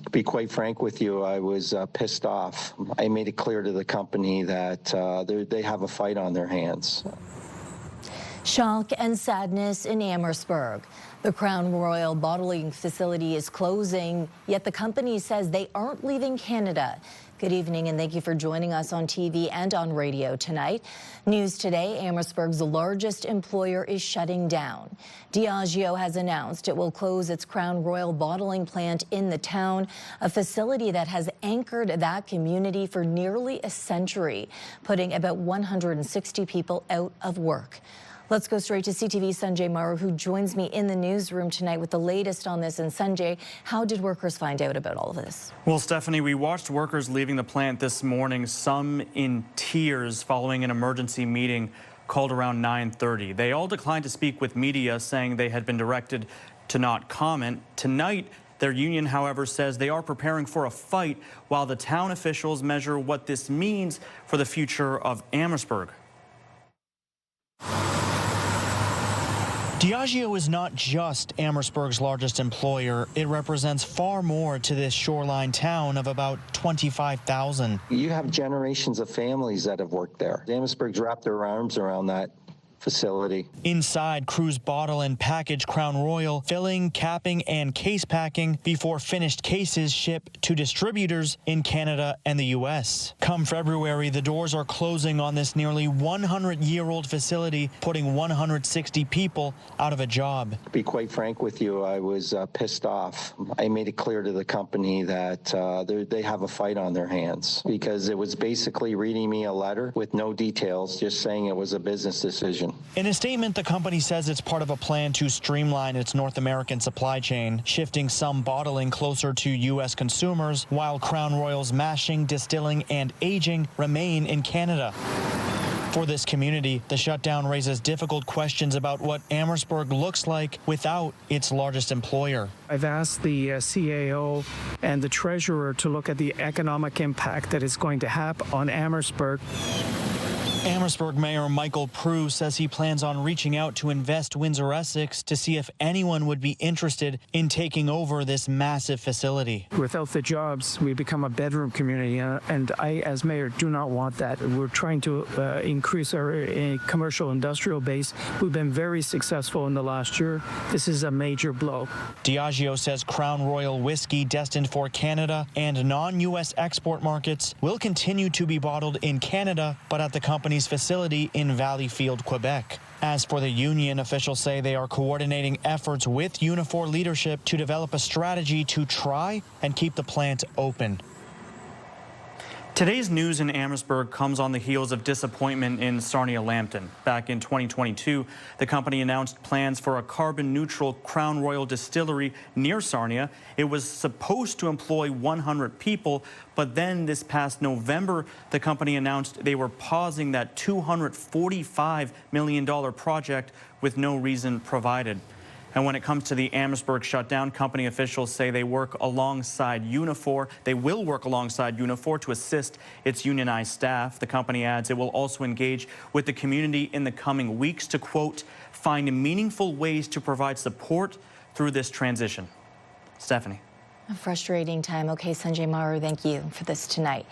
To be quite frank with you, I was pissed off. I made it clear to the company that they have a fight on their hands. Shock and sadness in Amherstburg. The Crown Royal bottling facility is closing, yet the company says they aren't leaving Canada. Good evening and thank you for joining us on TV and on radio tonight. News today, Amherstburg's largest employer is shutting down. Diageo has announced it will close its Crown Royal bottling plant in the town, a facility that has anchored that community for nearly a century, putting about 160 people out of work. Let's go straight to CTV's Sanjay Maru, who joins me in the newsroom tonight with the latest on this. And Sanjay, how did workers find out about all of this? Well, Stephanie, we watched workers leaving the plant this morning, some in tears following an emergency meeting called around 9:30. They all declined to speak with media, saying they had been directed to not comment. Tonight, their union, however, says they are preparing for a fight while the town officials measure what this means for the future of Amherstburg. Diageo is not just Amherstburg's largest employer. It represents far more to this shoreline town of about 25,000. You have generations of families that have worked there. Amherstburg's wrapped their arms around that facility. Inside, crews bottle and package Crown Royal, filling, capping, and case packing before finished cases ship to distributors in Canada and the U.S. Come February, the doors are closing on this nearly 100-year-old facility, putting 160 people out of a job. To be quite frank with you, I was pissed off. I made it clear to the company that they have a fight on their hands, because it was basically reading me a letter with no details, just saying it was a business decision. In a statement, the company says it's part of a plan to streamline its North American supply chain, shifting some bottling closer to U.S. consumers, while Crown Royal's mashing, distilling, and aging remain in Canada. For this community, the shutdown raises difficult questions about what Amherstburg looks like without its largest employer. I've asked the CAO and the treasurer to look at the economic impact that is going to happen on Amherstburg. Amherstburg Mayor Michael Prue says he plans on reaching out to Invest Windsor Essex to see if anyone would be interested in taking over this massive facility. Without the jobs, we become a bedroom community, and I, as mayor, do not want that. We're trying to increase our commercial industrial base. We've been very successful in the last year. This is a major blow. Diageo says Crown Royal whiskey destined for Canada and non-U.S. export markets will continue to be bottled in Canada, but at the company's facility in Valleyfield, Quebec. As for the union, officials say they are coordinating efforts with Unifor leadership to develop a strategy to try and keep the plant open. Today's news in Amherstburg comes on the heels of disappointment in Sarnia-Lambton. Back in 2022, the company announced plans for a carbon-neutral Crown Royal distillery near Sarnia. It was supposed to employ 100 people, but then this past November, the company announced they were pausing that $245 million project with no reason provided. And when it comes to the Amherstburg shutdown, company officials say they work alongside Unifor. They will work alongside Unifor to assist its unionized staff. The company adds it will also engage with the community in the coming weeks to, quote, find meaningful ways to provide support through this transition. Stephanie. A frustrating time. Okay, Sanjay Maru, thank you for this tonight.